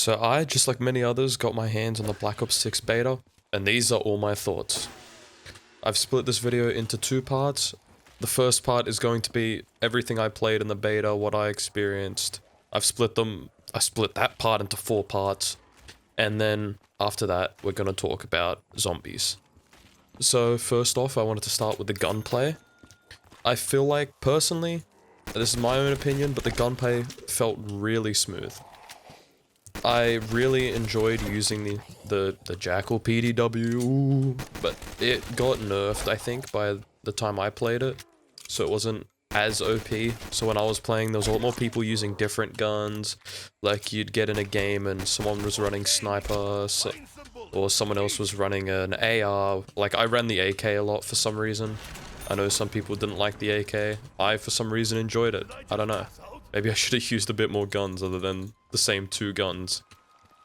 So I, just like many others, got my hands on the Black Ops 6 beta, and these are all my thoughts. I've split this video into two parts. The first part is going to be everything I played in the beta, what I experienced. I split that part into 4 parts, and then after that, we're gonna talk about zombies. So first off, I wanted to start with the gunplay. I feel like, personally, this is my own opinion, but the gunplay felt really smooth. I really enjoyed using the Jackal PDW, but it got nerfed, I think, by the time I played it, so it wasn't as OP. So when I was playing, there was a lot more people using different guns. Like, you'd get in a game and someone was running sniper, or someone else was running an AR. Like, I ran the AK a lot for some reason. I know some people didn't like the AK. I, for some reason, enjoyed it. I don't know. Maybe I should have used a bit more guns other than the same 2 guns.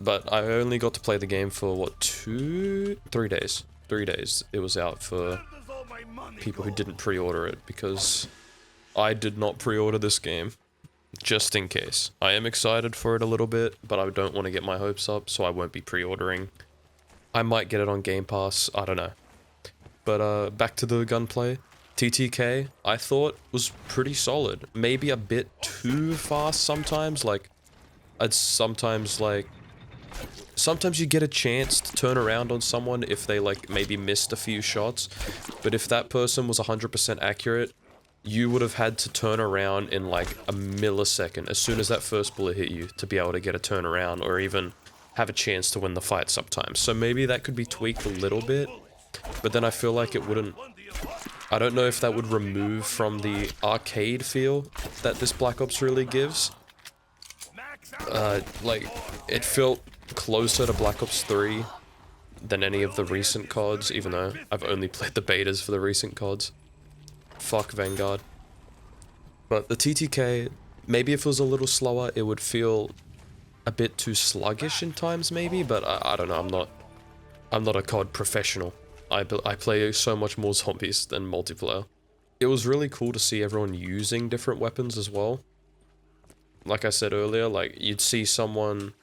But I only got to play the game for, what, 3 days? 3 days. It was out for people who didn't pre-order it, because I did not pre-order this game, just in case. I am excited for it a little bit, but I don't want to get my hopes up, so I won't be pre-ordering. I might get it on Game Pass, I don't know. But back to the gunplay. TTK, I thought, was pretty solid. Maybe a bit too fast sometimes, like, sometimes you get a chance to turn around on someone if they, like, maybe missed a few shots, but if that person was 100% accurate, you would have had to turn around in, like, a millisecond as soon as that first bullet hit you to be able to get a turnaround, or even have a chance to win the fight sometimes. So maybe that could be tweaked a little bit, but then I feel like it wouldn't... I don't know if that would remove from the arcade feel that this Black Ops really gives. Like, it felt closer to Black Ops 3 than any of the recent CODs, even though I've only played the betas for the recent CODs. Fuck Vanguard. But the TTK, maybe if it was a little slower, it would feel a bit too sluggish in times, maybe, but I don't know, I'm not a COD professional. I play so much more zombies than multiplayer. It was really cool to see everyone using different weapons as well. Like I said earlier, like, you'd see someone...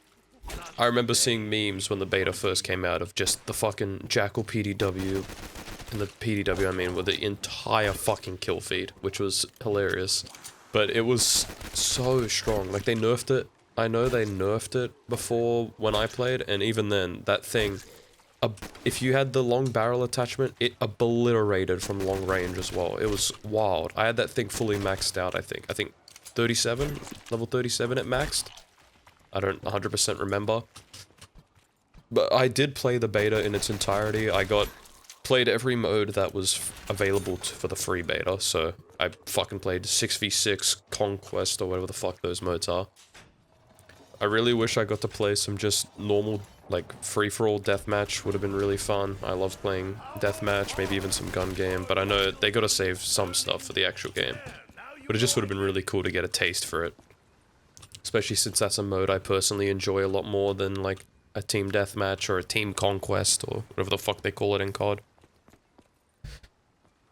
I remember seeing memes when the beta first came out of just the fucking Jackal PDW, and the PDW I mean with the entire fucking kill feed, which was hilarious. But it was so strong, like, they nerfed it. I know they nerfed it before when I played, and even then, that thing... if you had the long barrel attachment, it obliterated from long range as well. It was wild. I had that thing fully maxed out, I think. 37? Level 37 it maxed? I don't 100% remember. But I did play the beta in its entirety. Played every mode that was available for the free beta, so I fucking played 6v6, Conquest, or whatever the fuck those modes are. I really wish I got to play some just normal, like, free-for-all deathmatch. Would have been really fun. I love playing deathmatch, maybe even some gun game, but I know they gotta save some stuff for the actual game. But it just would have been really cool to get a taste for it. Especially since that's a mode I personally enjoy a lot more than, like, a team deathmatch or a team conquest or whatever the fuck they call it in COD.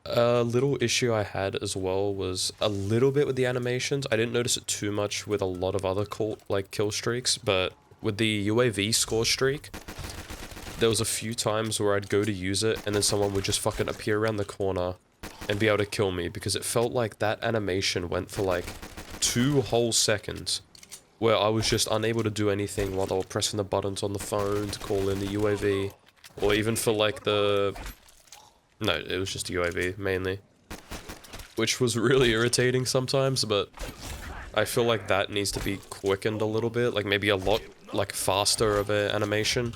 A little issue I had as well was a little bit with the animations. I didn't notice it too much with a lot of other kill streaks, but with the UAV score streak, there was a few times where I'd go to use it and then someone would just fucking appear around the corner and be able to kill me, because it felt like that animation went for like 2 whole seconds where I was just unable to do anything while they were pressing the buttons on the phone to call in the UAV, or even for like the... No, it was just UAV, mainly. Which was really irritating sometimes, but I feel like that needs to be quickened a little bit, like maybe a lot, like, faster of an animation.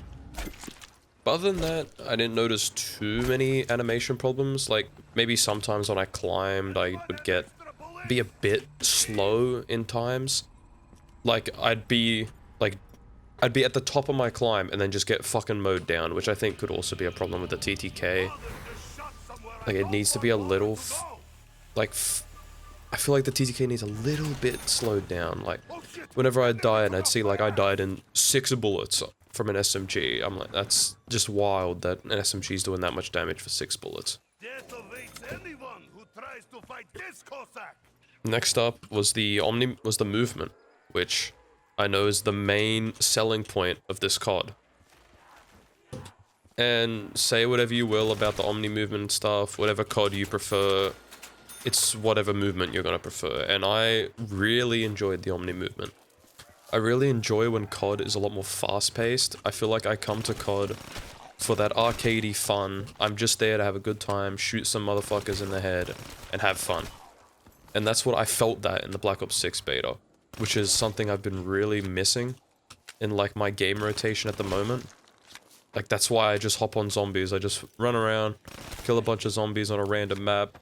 But other than that, I didn't notice too many animation problems. Like, maybe sometimes when I climbed, I would be a bit slow in times. Like, I'd be at the top of my climb and then just get fucking mowed down, which I think could also be a problem with the TTK. Like, it needs to be a little, I feel like the TTK needs a little bit slowed down. Like, whenever I'd die and I'd see, like, I died in 6 bullets from an SMG, I'm like, that's just wild that an SMG's doing that much damage for 6 bullets. Next up was the movement, which I know is the main selling point of this COD. And say whatever you will about the Omni movement stuff, whatever COD you prefer, it's whatever movement you're gonna prefer. And I really enjoyed the Omni movement. I really enjoy when COD is a lot more fast-paced. I feel like I come to COD for that arcadey fun. I'm just there to have a good time, shoot some motherfuckers in the head, and have fun. And that's what I felt that in the Black Ops 6 beta, which is something I've been really missing in like my game rotation at the moment. Like that's why I just hop on zombies. I just run around, kill a bunch of zombies on a random map,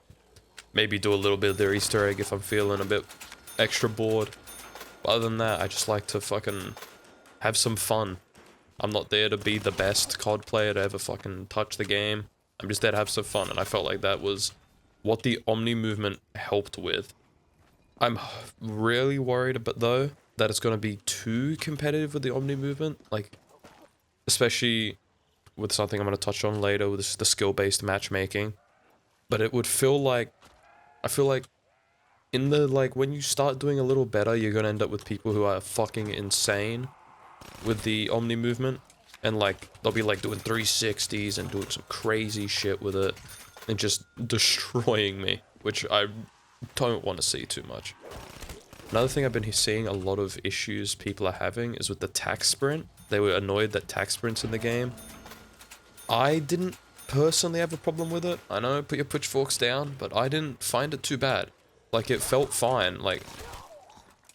maybe do a little bit of their Easter egg if I'm feeling a bit extra bored. But other than that, I just like to fucking have some fun. I'm not there to be the best COD player to ever fucking touch the game. I'm just there to have some fun, and I felt like that was what the Omni movement helped with. I'm really worried about, though, that it's going to be too competitive with the Omni movement. Like, especially with something I'm going to touch on later, with the skill-based matchmaking. But it would feel like, I feel like in the, like, when you start doing a little better, you're going to end up with people who are fucking insane with the Omni movement. And, like, they'll be, like, doing 360s and doing some crazy shit with it. And just destroying me, which I don't want to see too much. Another thing I've been seeing a lot of issues people are having is with the tac sprint. They were annoyed that tac sprint's in the game. I didn't personally have a problem with it. I know, put your pitchforks down, but I didn't find it too bad. Like, it felt fine. Like,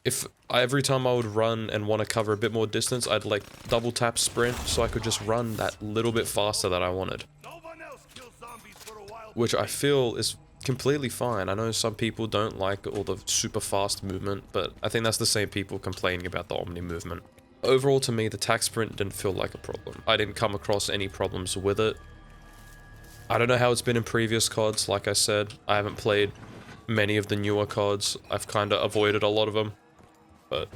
if every time I would run and want to cover a bit more distance, I'd like double tap sprint so I could just run that little bit faster that I wanted. Which I feel is completely fine. I know some people don't like all the super fast movement, but I think that's the same people complaining about the Omni movement. Overall, to me, the tac sprint didn't feel like a problem. I didn't come across any problems with it. I don't know how it's been in previous CODs, like I said. I haven't played many of the newer CODs. I've kind of avoided a lot of them, but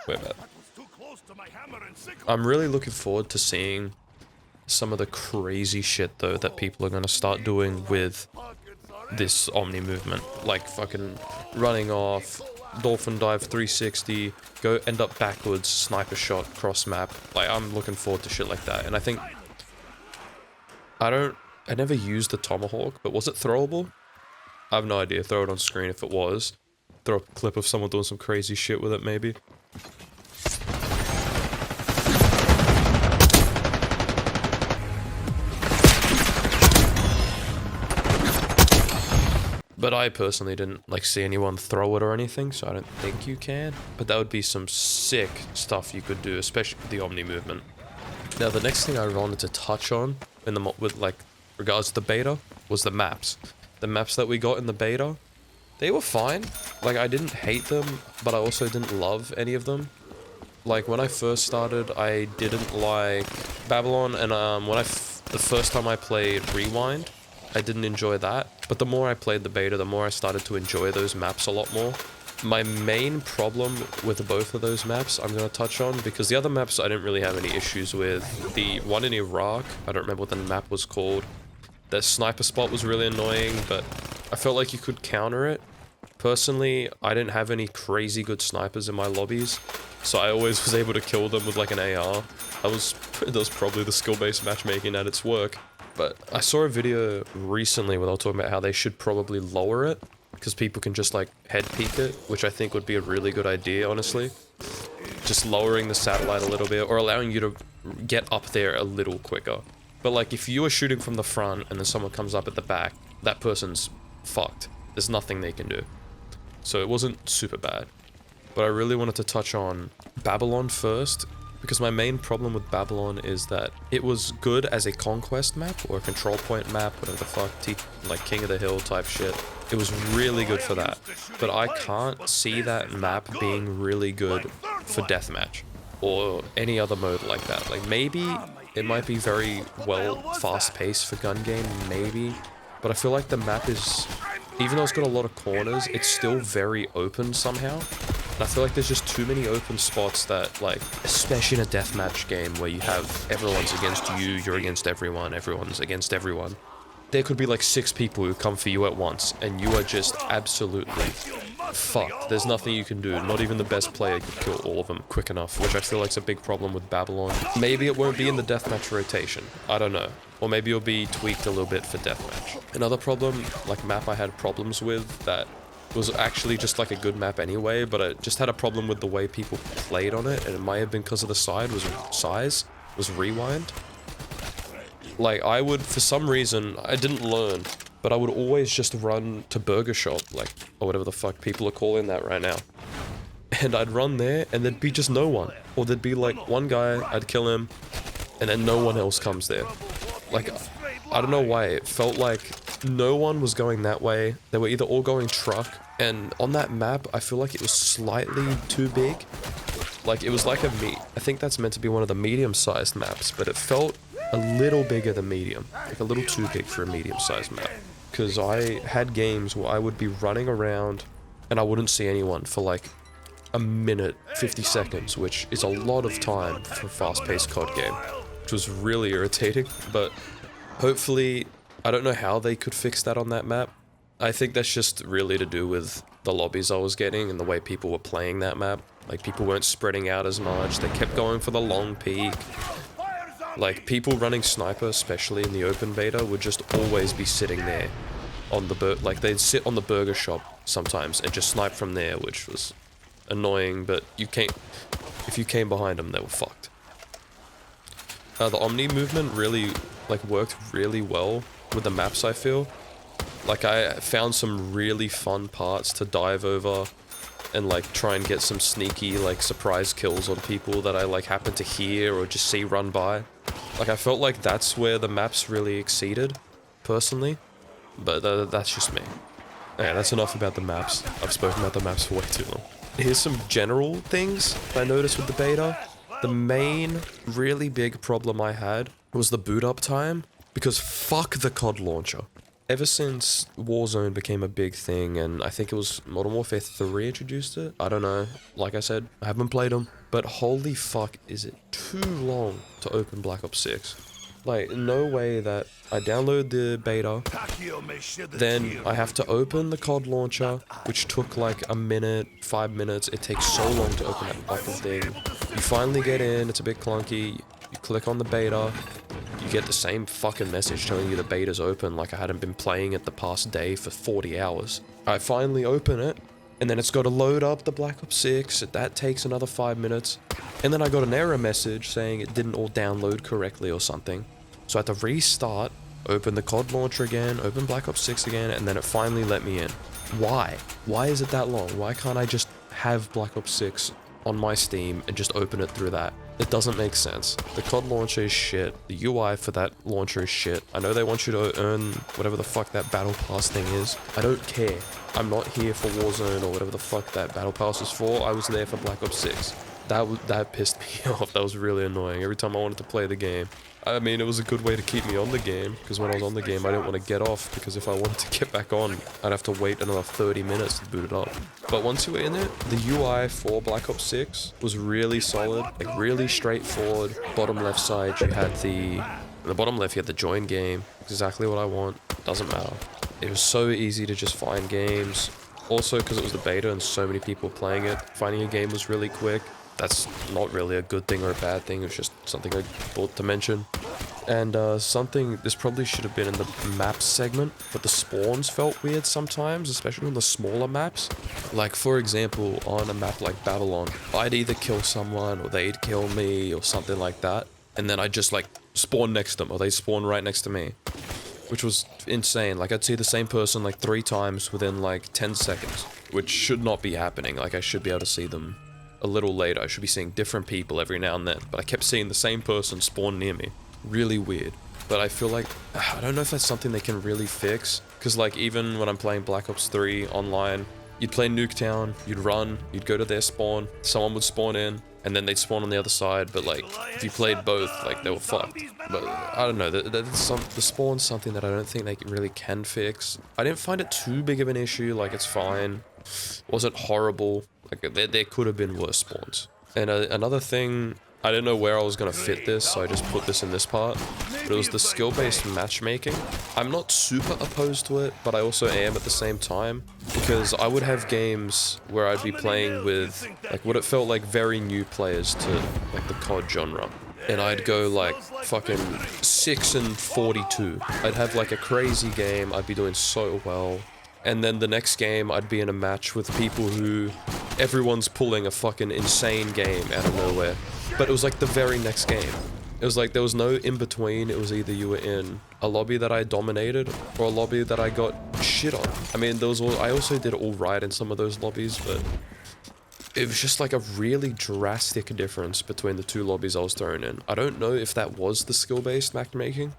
we're bad. I'm really looking forward to seeing some of the crazy shit, though, that people are going to start doing with this Omni movement. Like fucking running off, dolphin dive 360, go end up backwards, sniper shot, cross map. Like, I'm looking forward to shit like that. And I think... I never used the tomahawk, but was it throwable? I have no idea. Throw it on screen if it was. Throw a clip of someone doing some crazy shit with it, maybe. But I personally didn't, like, see anyone throw it or anything, so I don't think you can. But that would be some sick stuff you could do, especially with the Omni movement. Now, the next thing I wanted to touch on, with, like, regards to the beta, was the maps. The maps that we got in the beta, they were fine. Like, I didn't hate them, but I also didn't love any of them. Like, when I first started, I didn't like Babylon, and the first time I played Rewind, I didn't enjoy that. But the more I played the beta, the more I started to enjoy those maps a lot more. My main problem with both of those maps I'm going to touch on, because the other maps I didn't really have any issues with. The one in Iraq, I don't remember what the map was called. The sniper spot was really annoying, but I felt like you could counter it. Personally, I didn't have any crazy good snipers in my lobbies, so I always was able to kill them with like an AR. That was probably the skill-based matchmaking at its work. But I saw a video recently where they were talking about how they should probably lower it, because people can just like head peek it, which I think would be a really good idea, honestly. Just lowering the satellite a little bit, or allowing you to get up there a little quicker. But like, if you are shooting from the front and then someone comes up at the back, that person's fucked. There's nothing they can do. So it wasn't super bad. But I really wanted to touch on Babylon first, because my main problem with Babylon is that it was good as a conquest map, or a control point map, whatever the fuck, like King of the Hill type shit. It was really good for that. But I can't see that map being really good for deathmatch, or any other mode like that. Like, maybe it might be very well fast-paced for gun game, maybe. But I feel like the map is, even though it's got a lot of corners, it's still very open somehow. And I feel like there's just too many open spots that, like, especially in a deathmatch game where you have everyone's against you, you're against everyone, everyone's against everyone. There could be like 6 people who come for you at once, and you are just absolutely fucked. There's nothing you can do. Not even the best player could kill all of them quick enough, which I feel like is a big problem with Babylon. Maybe it won't be in the deathmatch rotation. I don't know. Or maybe it'll be tweaked a little bit for deathmatch. Another problem, like map I had problems with that was actually just like a good map anyway, but I just had a problem with the way people played on it, and it might have been because of the size was rewind. Like I would, for some reason, I didn't learn, but I would always just run to Burger Shop, like, or whatever the fuck people are calling that right now. And I'd run there, and there'd be just no one. Or there'd be like one guy, I'd kill him, and then no one else comes there. Like, I don't know why, it felt like no one was going that way. They were either all going truck, and on that map, I feel like it was slightly too big. Like, it was like I think that's meant to be one of the medium-sized maps, but it felt a little bigger than medium. Like, a little too big for a medium-sized map. Because I had games where I would be running around, and I wouldn't see anyone for like a minute, 50 seconds, which is a lot of time for a fast-paced COD game. Which was really irritating, but hopefully, I don't know how they could fix that on that map. I think that's just really to do with the lobbies I was getting and the way people were playing that map. Like, people weren't spreading out as much, they kept going for the long peak. Like, people running sniper, especially in the open beta, would just always be sitting there on the like, they'd sit on the Burger Shop sometimes and just snipe from there, which was annoying, but if you came behind them, they were fucked. The Omni movement really, like, worked really well with the maps, I feel. Like, I found some really fun parts to dive over and, like, try and get some sneaky, like, surprise kills on people that I, like, happen to hear or just see run by. Like, I felt like that's where the maps really exceeded, personally. But that's just me. Okay, that's enough about the maps. I've spoken about the maps for way too long. Here's some general things I noticed with the beta. The main, really big problem I had was the boot up time, because fuck the COD launcher. Ever since Warzone became a big thing, and I think it was Modern Warfare 3 introduced it, I don't know, like I said, I haven't played them, but holy fuck is it too long to open Black Ops 6. Like, no way that I download the beta, then I have to open the COD launcher, which took like a minute, 5 minutes. It takes so long to open that fucking thing. You finally get in, it's a bit clunky, you click on the beta, you get the same fucking message telling you the beta's open like I hadn't been playing it the past day for 40 hours. I finally open it, and then it's got to load up the Black Ops 6, that takes another 5 minutes, and then I got an error message saying it didn't all download correctly or something. So I had to restart, open the COD launcher again, open Black Ops 6 again, and then it finally let me in. Why? Why is it that long? Why can't I just have Black Ops 6 on my Steam and just open it through that? It doesn't make sense. The COD launcher is shit. The UI for that launcher is shit. I know they want you to earn whatever the fuck that battle pass thing is. I don't care. I'm not here for Warzone or whatever the fuck that battle pass is for. I was there for Black Ops 6. That pissed me off. That was really annoying. Every time I wanted to play the game. I mean, it was a good way to keep me on the game, because when I was on the game, I didn't want to get off, because if I wanted to get back on, I'd have to wait another 30 minutes to boot it up. But once you were in it, the UI for Black Ops 6 was really solid, like really straightforward. Bottom left side, you had in the bottom left, you had the join game. Exactly what I want, doesn't matter. It was so easy to just find games. Also, because it was the beta and so many people were playing it, finding a game was really quick. That's not really a good thing or a bad thing, it's just something I thought to mention. And something, this probably should have been in the maps segment, but the spawns felt weird sometimes, especially on the smaller maps. Like, for example, on a map like Babylon, I'd either kill someone, or they'd kill me, or something like that, and then I'd just, like, spawn next to them, or they'd spawn right next to me. Which was insane. Like, I'd see the same person, like, 3 times within, like, 10 seconds, which should not be happening. Like, I should be able to see them a little later. I should be seeing different people every now and then, but I kept seeing the same person spawn near me. Really weird. But I feel like, I don't know if that's something they can really fix, because like even when I'm playing Black Ops 3 online, you'd play Nuketown, you'd run, you'd go to their spawn, someone would spawn in, and then they'd spawn on the other side, but like, if you played both, like, they were fucked. But I don't know, the spawn's something that I don't think they really can fix. I didn't find it too big of an issue, like, it's fine. Wasn't horrible. Like, there could have been worse spawns. And another thing, I didn't know where I was going to fit this, so I just put this in this part. But it was the skill-based matchmaking. I'm not super opposed to it, but I also am at the same time. because I would have games where I'd be playing with like what it felt like very new players to like the COD genre. And I'd go like fucking 6-42. I'd have like a crazy game, I'd be doing so well. And then the next game, I'd be in a match with people who everyone's pulling a fucking insane game out of nowhere. But it was like the very next game. It was like there was no in between. It was either you were in a lobby that I dominated or a lobby that I got shit on. I mean, I also did all right in some of those lobbies, but it was just like a really drastic difference between the two lobbies I was thrown in. I don't know if that was the skill-based matchmaking,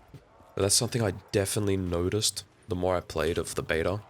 but that's something I definitely noticed the more I played of the beta.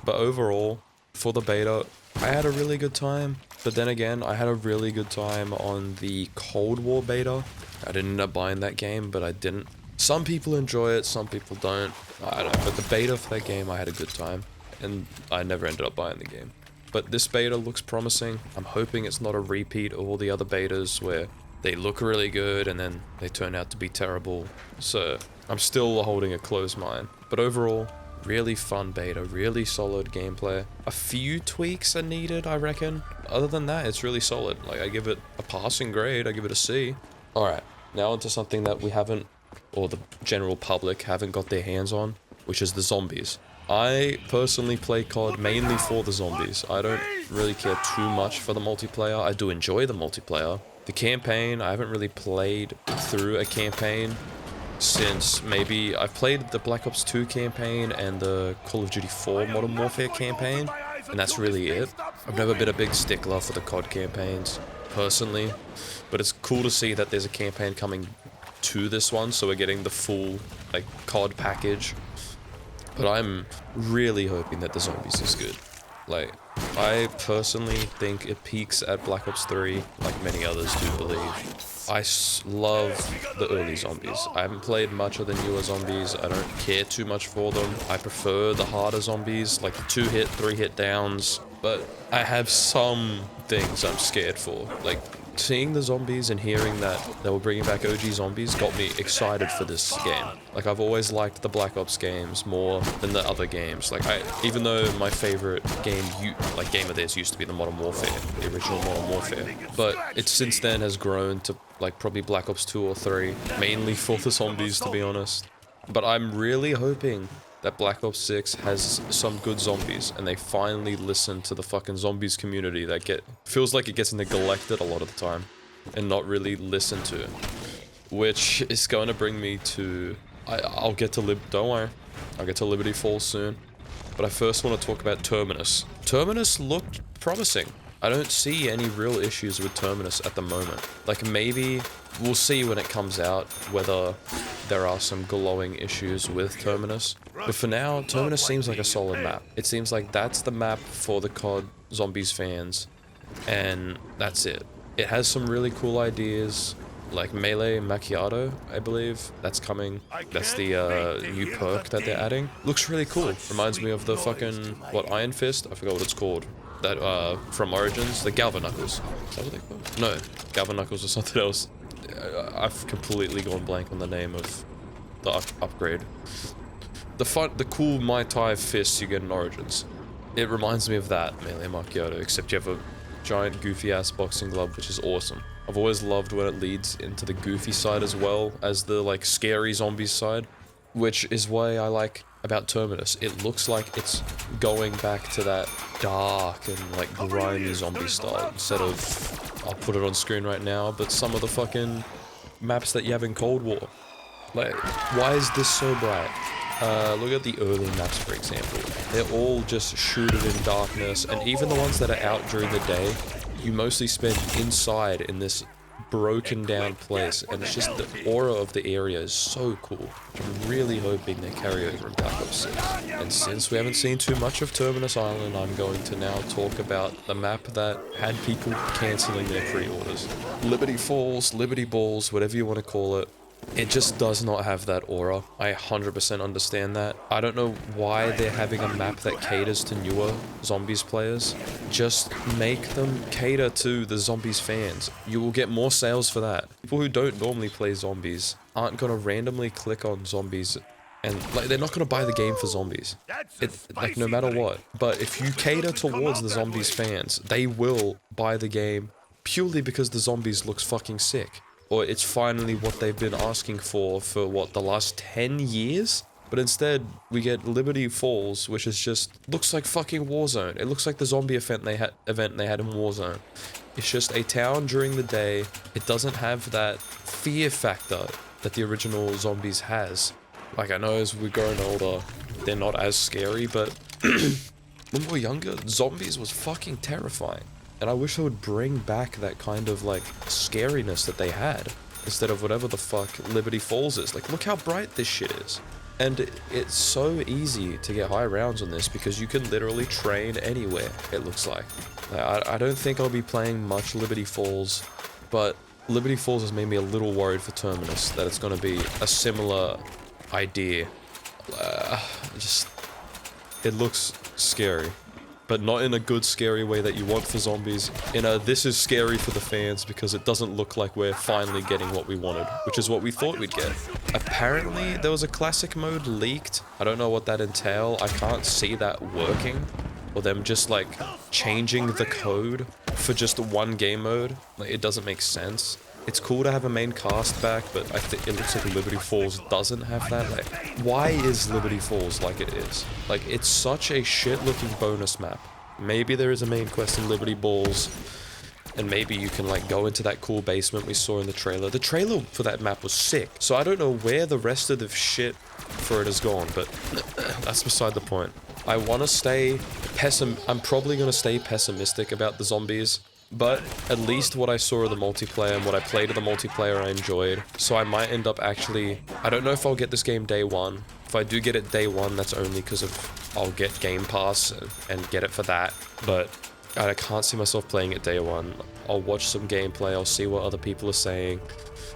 But overall, for the beta, I had a really good time. But then again, I had a really good time on the Cold War beta. I didn't end up buying that game, but I didn't. Some people enjoy it, some people don't. I don't know, but the beta for that game, I had a good time. And I never ended up buying the game. But this beta looks promising. I'm hoping it's not a repeat of all the other betas where they look really good and then they turn out to be terrible. So I'm still holding a closed mind. But overall, really fun beta, really solid gameplay. A few tweaks are needed, I reckon. Other than that, it's really solid. Like, I give it a passing grade, I give it a C. Alright, now onto something that we haven't, or the general public haven't got their hands on, which is the zombies. I personally play COD mainly for the zombies. I don't really care too much for the multiplayer. I do enjoy the multiplayer. The campaign, I haven't really played through a campaign since maybe I've played the Black Ops 2 campaign and the Call of Duty 4 Modern Warfare campaign, and that's really it. I've never been a big stickler for the COD campaigns, personally, but it's cool to see that there's a campaign coming to this one, so we're getting the full, like, COD package. But I'm really hoping that the zombies is good. Like, I personally think it peaks at Black Ops 3, like many others do believe. I love the early zombies. I haven't played much of the newer zombies. I don't care too much for them. I prefer the harder zombies, like the 2-hit, 3-hit downs. But I have some things I'm scared for. Like, seeing the zombies and hearing that they were bringing back OG zombies got me excited for this game. Like, I've always liked the Black Ops games more than the other games. Like, even though my favorite game of theirs used to be the Modern Warfare, the original Modern Warfare, but it since then has grown to like probably Black Ops 2 or 3, mainly for the zombies, to be honest. But I'm really hoping that Black Ops 6 has some good zombies, and they finally listen to the fucking zombies community that feels like it gets neglected a lot of the time, and not really listened to. Which is going to bring me to... I'll get to don't worry. I'll get to Liberty Falls soon. But I first want to talk about Terminus. Terminus looked promising. I don't see any real issues with Terminus at the moment. Like, maybe we'll see when it comes out whether there are some glowing issues with Terminus. But for now, Terminus seems like a solid map. It seems like that's the map for the COD Zombies fans, and that's it. It has some really cool ideas, like Melee Macchiato, I believe. That's coming. That's the new perk that they're adding. Looks really cool. Reminds me of the fucking, Iron Fist? I forgot what it's called. That, from Origins, the Galvanuckles. Is that what they call it? No, Galvanuckles or something else. I've completely gone blank on the name of the upgrade. The cool Mai Tai fists you get in Origins. It reminds me of that, Melee Macchiato, except you have a giant goofy-ass boxing glove, which is awesome. I've always loved when it leads into the goofy side as well as the, like, scary zombies side, which is why I like about Terminus. It looks like it's going back to that dark and, like, grimy zombie style instead of, I'll put it on screen right now, but some of the fucking maps that you have in Cold War. Like, why is this so bright? Look at the early maps, for example. They're all just shrouded in darkness, and even the ones that are out during the day, you mostly spend inside in this broken down place, and it's just the aura of the area is so cool. I'm really hoping they carry over in Black Ops 6. And since we haven't seen too much of Terminus Island, I'm going to now talk about the map that had people cancelling their pre-orders. Liberty Falls, Liberty Balls, whatever you want to call it. It just does not have that aura. I 100% understand that. I don't know why they're having a map that caters to newer Zombies players. Just make them cater to the Zombies fans. You will get more sales for that. People who don't normally play Zombies aren't gonna randomly click on Zombies And like, they're not gonna buy the game for zombies. Like, no matter what. But if you cater towards the zombies fans, they will buy the game purely because the zombies looks fucking sick. Or it's finally what they've been asking for what, the last 10 years? But instead, we get Liberty Falls, which is just, looks like fucking Warzone. It looks like the zombie event they had in Warzone. It's just a town during the day. It doesn't have that fear factor that the original Zombies has. Like, I know as we're growing older, they're not as scary, but when we were younger, Zombies was fucking terrifying. And I wish I would bring back that kind of, like, scariness that they had, instead of whatever the fuck Liberty Falls is. Like, look how bright this shit is. And it's so easy to get high rounds on this because you can literally train anywhere, it looks like. I don't think I'll be playing much Liberty Falls, but Liberty Falls has made me a little worried for Terminus, that it's going to be a similar idea. It looks scary. But not in a good scary way that you want for zombies. In a, this is scary for the fans because it doesn't look like we're finally getting what we wanted, which is what we thought we'd get. Apparently, there was a classic mode leaked. I don't know what that entail. I can't see that working. Or them just, like, changing the code for just one game mode. Like, it doesn't make sense. It's cool to have a main cast back, but I think it looks like Liberty Falls doesn't have that. Like, why is Liberty Falls like it is? Like, it's such a shit-looking bonus map. Maybe there is a main quest in Liberty Balls, and maybe you can, like, go into that cool basement we saw in the trailer. The trailer for that map was sick, so I don't know where the rest of the shit for it has gone, but that's beside the point. I want to stay I'm probably going to stay pessimistic about the zombies. But at least what I saw of the multiplayer and what I played of the multiplayer I enjoyed. So I might end up actually... I don't know if I'll get this game day one. If I do get it day one, that's only because of... I'll get Game Pass and get it for that. But I can't see myself playing it day one. I'll watch some gameplay, I'll see what other people are saying.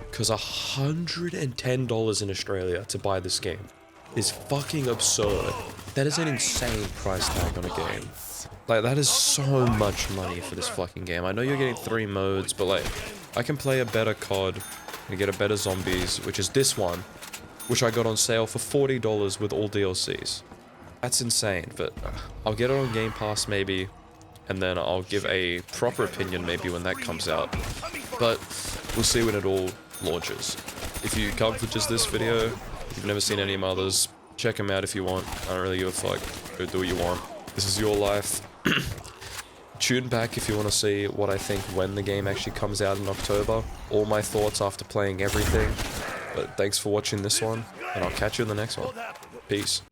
Because $110 in Australia to buy this game is fucking absurd. That is an insane price tag on a game. Like, that is so much money for this fucking game. I know you're getting 3 modes, but, like, I can play a better COD and get a better Zombies, which is this one, which I got on sale for $40 with all DLCs. That's insane, but I'll get it on Game Pass maybe, and then I'll give a proper opinion maybe when that comes out. But we'll see when it all launches. If you come for just this video, if you've never seen any of my others, check them out if you want. I don't really give a fuck. Go do what you want. This is your life. Tune back if you want to see what I think when the game actually comes out in October. All my thoughts after playing everything. But thanks for watching this one, and I'll catch you in the next one. Peace.